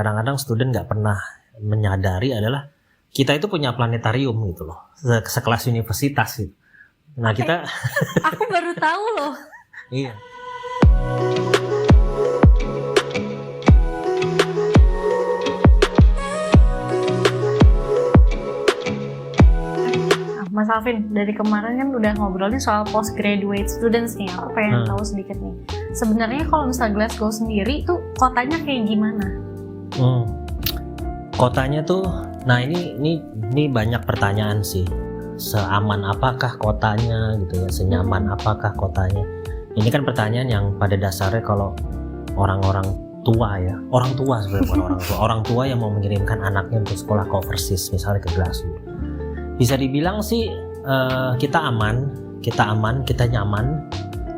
Kadang-kadang student nggak pernah menyadari adalah kita itu punya planetarium gitu loh, sekelas universitas gitu. Nah kita, Aku baru tahu loh. iya. Mas Alvin, dari kemarin kan udah ngobrolin soal postgraduate students nih. Aku pengen tahu sedikit nih. Sebenarnya kalau misalnya Glasgow sendiri tuh kotanya kayak gimana? Kotanya tuh, nah ini banyak pertanyaan sih. Seaman apakah kotanya gitu ya, senyaman apakah kotanya? Ini kan pertanyaan yang pada dasarnya kalau orang-orang tua ya, orang tua sebenarnya bukan orang tua yang mau mengirimkan anaknya untuk sekolah ke overseas, misalnya ke Glasgow. Bisa dibilang sih kita aman, kita nyaman.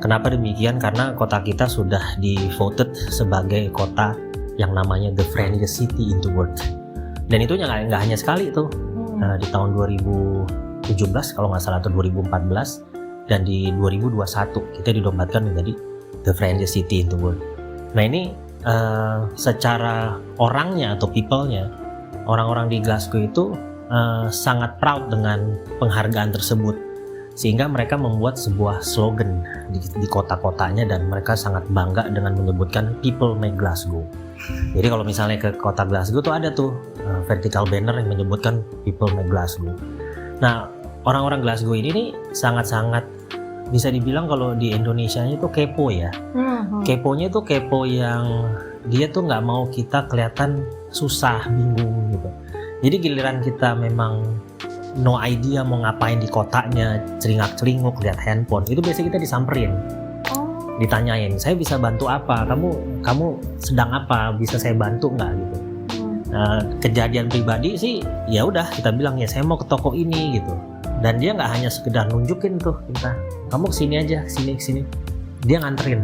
Kenapa demikian? Karena kota kita sudah di-voted sebagai kota yang namanya the friendliest city in the world. Dan itu nggak hanya sekali tuh. Di tahun 2017 kalau nggak salah atau 2014 dan di 2021 kita didombatkan menjadi the friendliest city in the world. Nah ini secara orangnya atau people-nya, orang-orang di Glasgow itu sangat proud dengan penghargaan tersebut, sehingga mereka membuat sebuah slogan di kota-kotanya dan mereka sangat bangga dengan menyebutkan people make Glasgow. Jadi kalau misalnya ke kota Glasgow tuh ada tuh vertical banner yang menyebutkan people make Glasgow. Nah orang-orang Glasgow ini nih sangat-sangat bisa dibilang kalau di Indonesia itu kepo ya. Keponya itu kepo yang dia tuh nggak mau kita kelihatan susah, bingung gitu. Jadi giliran kita memang no idea mau ngapain di kotanya, celingak-celinguk, lihat handphone, itu biasanya kita disamperin, ditanyain, saya bisa bantu apa, kamu sedang apa, bisa saya bantu nggak gitu. Kejadian pribadi sih, ya udah kita bilang ya saya mau ke toko ini gitu, dan dia nggak hanya sekedar nunjukin tuh kita, kamu kesini aja, kesini, dia nganterin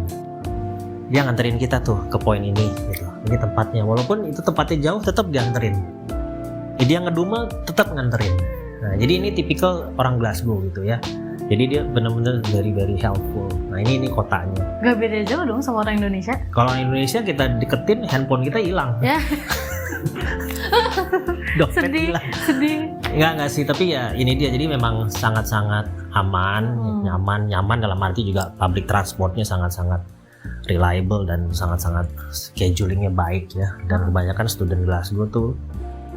kita tuh ke poin ini gitu, ini tempatnya, walaupun itu tempatnya jauh tetap dianterin. Dia ngedumel tetap nganterin. Nah, jadi ini tipikal orang Glasgow gitu ya. Jadi dia benar-benar very very helpful. Nah ini kotanya. Gak beda jauh dong sama orang Indonesia. Kalau orang Indonesia kita deketin handphone kita hilang. Ya. Dompet hilang. Sedih. Enggak sih, tapi ya ini dia. Jadi memang sangat-sangat aman, nyaman dalam arti juga public transportnya sangat-sangat reliable dan sangat-sangat schedulingnya baik ya. Dan kebanyakan student Glasgow tuh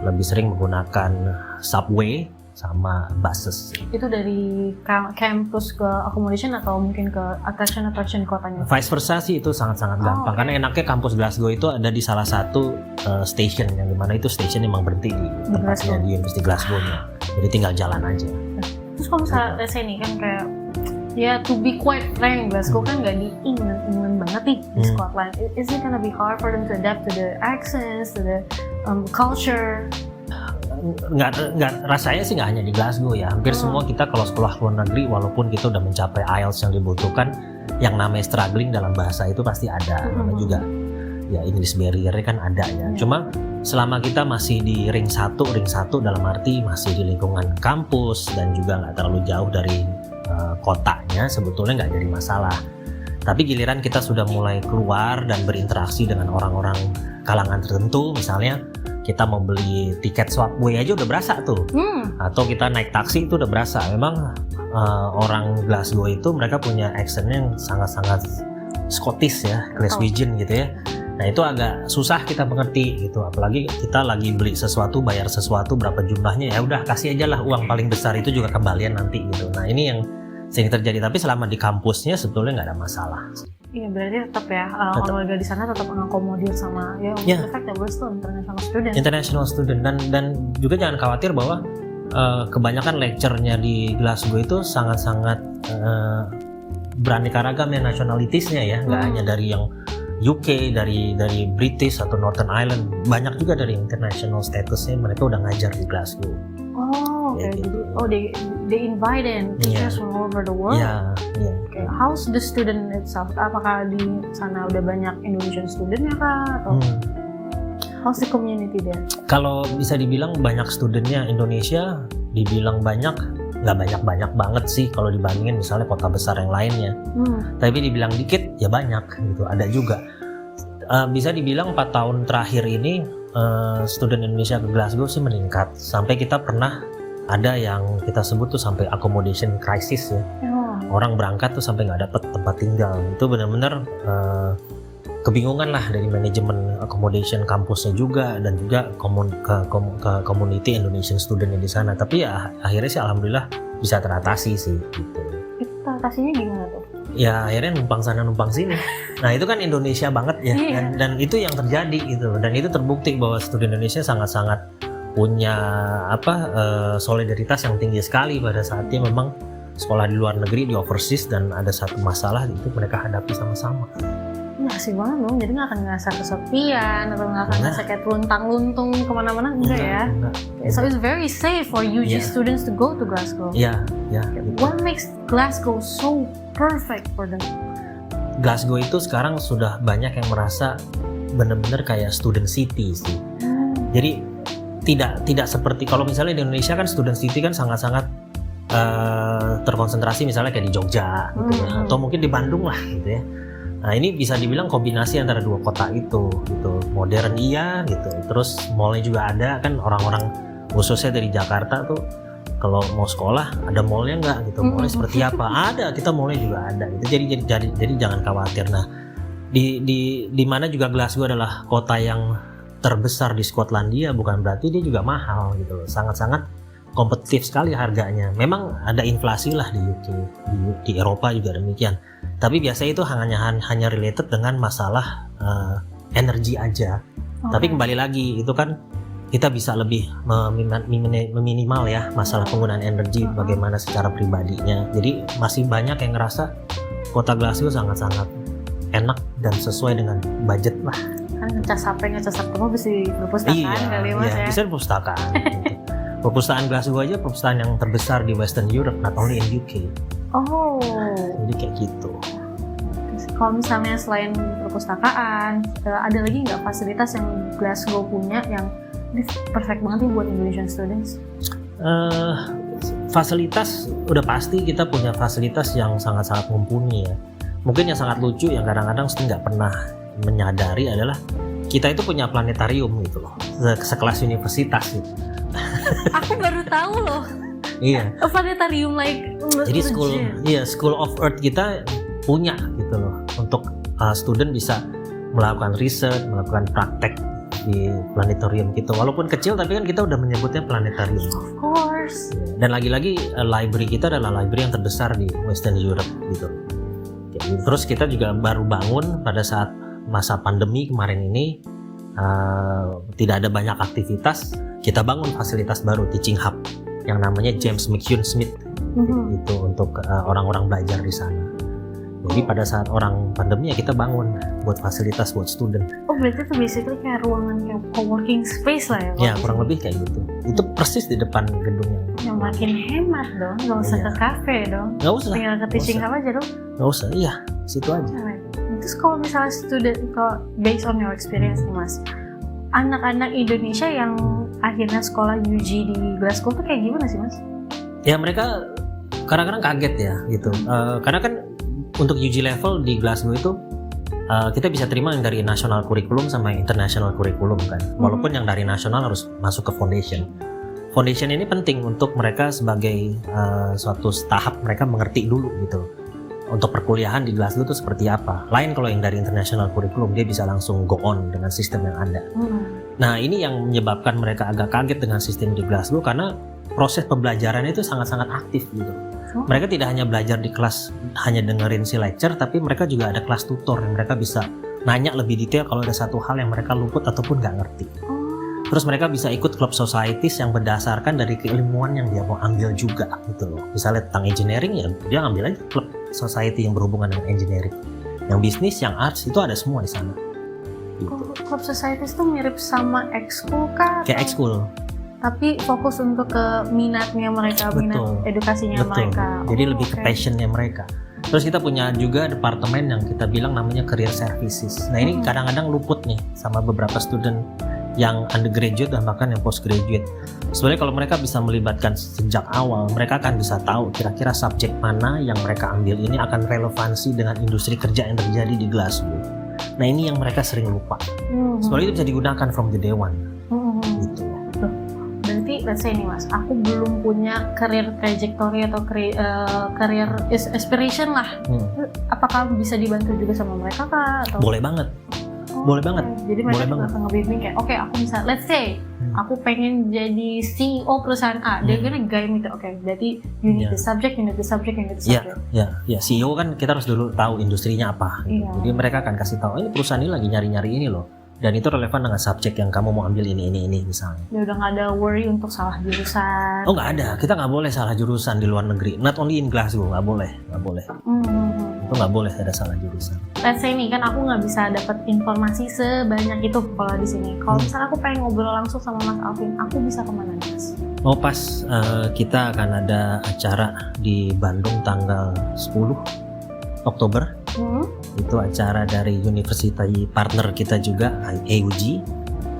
lebih sering menggunakan subway sama buses. Itu dari campus ke accommodation atau mungkin ke attraction kotanya? Vice versa sih, itu sangat-sangat gampang. Karena enaknya kampus Glasgow itu ada di salah satu station yang dimana itu station emang berhenti di tempatnya di University Glasgow-nya. Jadi tinggal jalan aja. Terus kalau misalnya let's say nih kan kayak ya to be quite frank, Glasgow kan nggak di England banget nih di Scotland. Is it gonna be hard for them to adapt to the accents, to the culture? Nggak, rasanya sih nggak hanya di Glasgow ya. Hampir semua kita kalau sekolah luar negeri, walaupun kita udah mencapai IELTS yang dibutuhkan, yang namanya struggling dalam bahasa itu pasti ada. Namanya juga ya English barrier-nya kan ada ya. Cuma selama kita masih di ring 1 dalam arti masih di lingkungan kampus dan juga nggak terlalu jauh dari kotanya, sebetulnya nggak jadi masalah. Tapi giliran kita sudah mulai keluar dan berinteraksi dengan orang-orang kalangan tertentu, misalnya kita mau beli tiket subway aja udah berasa tuh, atau kita naik taksi itu udah berasa. Memang orang Glasgow itu mereka punya accent yang sangat-sangat Scottish ya, Glaswegian gitu ya. Nah itu agak susah kita mengerti gitu, apalagi kita lagi beli sesuatu, bayar sesuatu berapa jumlahnya, ya udah kasih aja lah uang paling besar itu juga kembalian nanti gitu. Nah ini yang sering terjadi, tapi selama di kampusnya sebetulnya nggak ada masalah. Iya, berarti tetap ya warga di sana tetap mengakomodir sama the fact that we're still international student. Dan juga jangan khawatir bahwa kebanyakan lecture-nya di Glasgow itu sangat-sangat beraneka ragam ya nationalities-nya ya, nggak hanya dari yang UK, dari British atau Northern Ireland, banyak juga dari international statusnya mereka udah ngajar di Glasgow. Jadi they invited teachers from all over the world. Okay. How's the student itself? Apakah di sana udah banyak Indonesian studentnya kah? Atau how's the community there? Kalau bisa dibilang banyak studentnya Indonesia, dibilang banyak, nggak banyak banget sih kalau dibandingin misalnya kota besar yang lainnya. Tapi dibilang dikit, ya banyak gitu. Ada juga. Bisa dibilang 4 tahun terakhir ini student Indonesia ke Glasgow sih meningkat. Sampai kita pernah ada yang kita sebut tuh sampai accommodation crisis ya. Orang berangkat tuh sampai nggak dapet tempat tinggal. Itu benar-benar kebingungan lah dari manajemen accommodation kampusnya juga, dan juga ke community Indonesian student yang di sana. Tapi ya akhirnya sih alhamdulillah bisa teratasi sih gitu. Itu teratasinya gimana tuh? Ya akhirnya numpang sana numpang sini. Nah itu kan Indonesia banget ya. Dan itu yang terjadi gitu. Dan itu terbukti bahwa student Indonesia sangat-sangat punya solidaritas yang tinggi sekali pada saatnya memang sekolah di luar negeri, di overseas, dan ada satu masalah itu mereka hadapi sama-sama. Asik banget dong, jadi nggak akan ngerasa kesepian atau nggak akan ngerasa kayak luntang-luntung kemana-mana, enggak ya? So it's very safe for UG students to go to Glasgow. Iya. What makes Glasgow so perfect for them? Glasgow itu sekarang sudah banyak yang merasa benar-benar kayak student city sih. Jadi tidak seperti kalau misalnya di Indonesia kan student city kan sangat-sangat terkonsentrasi misalnya kayak di Jogja gitu ya, atau mungkin di Bandung lah gitu ya. Nah ini bisa dibilang kombinasi antara dua kota itu gitu, modern iya gitu, terus mallnya juga ada kan. Orang-orang khususnya dari Jakarta tuh kalau mau sekolah ada mallnya nggak gitu, mallnya seperti apa, ada, kita mallnya juga ada gitu. Jadi jangan khawatir. Nah di mana juga Glasgow adalah kota yang terbesar di Skotlandia, bukan berarti dia juga mahal gitu loh, sangat-sangat kompetitif sekali harganya. Memang ada inflasi lah di UK, di Eropa juga demikian. Tapi biasanya itu hanya related dengan masalah energi aja. Tapi kembali lagi itu kan kita bisa lebih meminimal ya masalah penggunaan energi bagaimana secara pribadinya. Jadi masih banyak yang ngerasa kota Glasgow sangat-sangat enak dan sesuai dengan budget lah. Kan ngecas HP, ngecas laptop bisa di perpustakaan kali Mas ya. Bisa di perpustakaan. Gitu. Perpustakaan Glasgow aja perpustakaan yang terbesar di Western Europe, not only in UK. Jadi kayak gitu. Kalau misalnya selain perpustakaan, ada lagi nggak fasilitas yang Glasgow punya yang ini perfect banget nih buat Indonesian students? Fasilitas udah pasti kita punya fasilitas yang sangat-sangat mumpuni ya. Mungkin yang sangat lucu yang kadang-kadang nggak pernah menyadari adalah kita itu punya planetarium gitu loh, sekelas universitas gitu. Aku baru tahu loh. Iya. Planetarium like. Jadi School of Earth kita punya gitu loh, untuk student bisa melakukan riset, melakukan praktek di planetarium gitu. Walaupun kecil tapi kan kita udah menyebutnya planetarium. Of course. Dan lagi-lagi library kita adalah library yang terbesar di Western Europe gitu. Terus kita juga baru bangun pada saat masa pandemi kemarin ini, tidak ada banyak aktivitas, kita bangun fasilitas baru, teaching hub yang namanya James McCune Smith itu untuk orang-orang belajar di sana. Jadi pada saat orang pandemi ya kita bangun buat fasilitas buat student. Berarti itu basically kayak ruangan kayak co-working space lah ya? Ya kurang lebih kayak gitu. Itu persis di depan gedungnya. Yang makin hemat dong, nggak usah ke kafe dong. Nggak usah. Tinggal ke teaching hub aja dong. Nggak usah, iya situ aja. Terus kalau misalnya student, kalau based on your experience nih Mas, anak-anak Indonesia yang akhirnya sekolah UG di Glasgow tuh kayak gimana sih Mas? Ya mereka kadang-kadang kaget ya gitu, karena kan untuk UG level di Glasgow itu kita bisa terima yang dari national curriculum sama international curriculum kan. Walaupun yang dari nasional harus masuk ke foundation. Foundation ini penting untuk mereka sebagai suatu tahap mereka mengerti dulu gitu. Untuk perkuliahan di Glasgow itu seperti apa. Lain kalau yang dari international curriculum, dia bisa langsung go on dengan sistem yang ada. Nah ini yang menyebabkan mereka agak kaget dengan sistem di Glasgow, karena proses pembelajaran itu sangat-sangat aktif gitu. Mereka tidak hanya belajar di kelas, hanya dengerin si lecture, tapi mereka juga ada kelas tutor yang mereka bisa nanya lebih detail kalau ada satu hal yang mereka luput ataupun nggak ngerti. Terus mereka bisa ikut club societies yang berdasarkan dari keilmuan yang dia mau ambil juga gitu loh. Misalnya tentang engineering ya dia ambil aja club society yang berhubungan dengan engineering. Yang bisnis, yang arts itu ada semua di sana. Gitu. Club societies itu mirip sama ekskul kah? Kayak ekskul. Tapi fokus untuk ke minatnya mereka, minat edukasinya mereka. Jadi lebih ke passionnya mereka. Terus kita punya juga departemen yang kita bilang namanya career services. Nah ini kadang-kadang luput nih sama beberapa student yang undergraduate dan bahkan yang postgraduate. Sebenarnya kalau mereka bisa melibatkan sejak awal, mereka akan bisa tahu kira-kira subjek mana yang mereka ambil ini akan relevansi dengan industri kerja yang terjadi di Glasgow. Nah ini yang mereka sering lupa. Soalnya itu bisa digunakan from the day one. Gitu. Berarti let's say nih Mas, aku belum punya career trajectory atau career aspiration lah. Apakah bisa dibantu juga sama mereka kah? Atau? Boleh banget. Boleh banget. Jadi mereka juga akan ngebimbing kayak, oke, aku bisa, let's say, aku pengen jadi CEO perusahaan A. They're gonna guide me to, oke, berarti you need the subject, you need the subject, you need the subject. Ya, CEO kan kita harus dulu tahu industrinya apa. Gitu. Jadi mereka akan kasih tahu, ini perusahaan ini lagi nyari-nyari ini loh. Dan itu relevan dengan subjek yang kamu mau ambil ini misalnya. Ya udah nggak ada worry untuk salah jurusan. Oh nggak ada, kita nggak boleh salah jurusan di luar negeri. Not only in Glasgow, nggak boleh. Itu nggak boleh ada salah jurusan. Let's say nih kan aku nggak bisa dapat informasi sebanyak itu kalau di sini. Kalau misalnya aku pengen ngobrol langsung sama Mas Alvin, aku bisa kemana Mas? Oh pas kita akan ada acara di Bandung tanggal 10 Oktober. Itu acara dari universitas partner kita juga, AUG.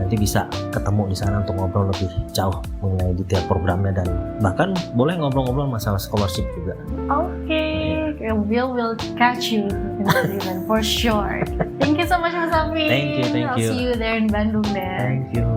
Nanti bisa ketemu di sana untuk ngobrol lebih jauh mengenai detail programnya dan bahkan boleh ngobrol-ngobrol masalah scholarship juga. Okay, we'll catch you in that event for sure. Thank you so much Mas Alvin. Thank you. I'll see you there in Bandung then. Thank you.